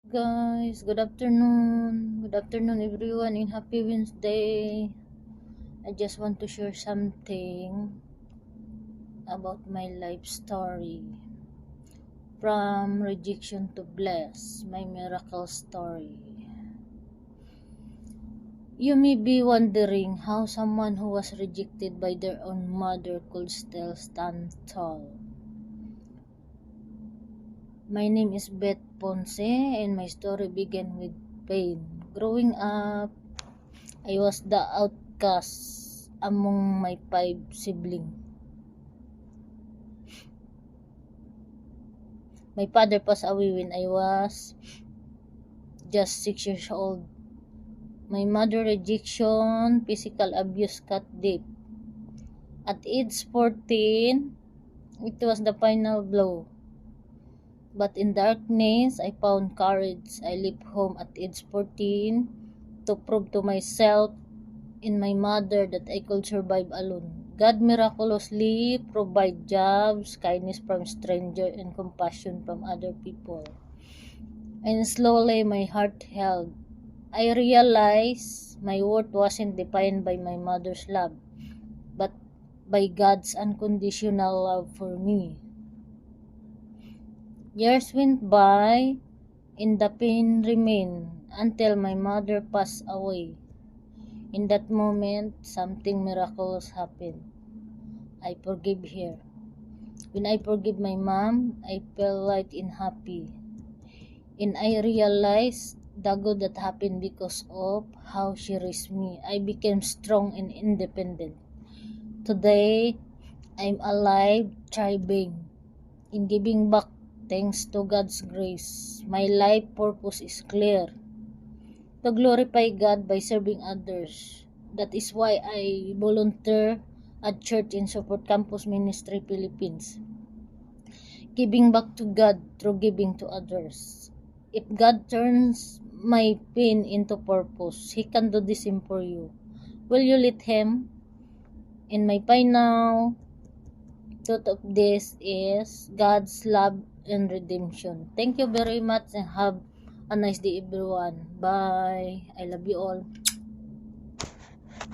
Guys, good afternoon. Good afternoon everyone and happy Wednesday. I just want to share something about my life story. From rejection to bless, my miracle story. You may be wondering how someone who was rejected by their own mother could still stand tall. My name is Beth Ponce and my story began with pain. Growing up, I was the outcast among my 5 siblings. My father passed away when I was just 6 years old. My mother rejection, physical abuse cut deep. At age 14, it was the final blow. But in darkness, I found courage. I left home at age 14 to prove to myself and my mother that I could survive alone. God miraculously provide jobs, kindness from strangers, and compassion from other people. And slowly my heart held. I realized my worth wasn't defined by my mother's love, but by God's unconditional love for me. Years went by, and the pain remained until my mother passed away. In that moment, something miraculous happened. I forgive her. When I forgive my mom, I felt light and happy. And I realized the good that happened because of how she raised me. I became strong and independent. Today, I'm alive, thriving, in giving back thanks to God's grace. My life purpose is clear. To glorify God by serving others. That is why I volunteer at church in Support Campus Ministry Philippines. Giving back to God through giving to others. If God turns my pain into purpose, He can do the same for you. Will you let Him? And my final thought of this is God's love and redemption. Thank you very much and have a nice day everyone. Bye. I love you all.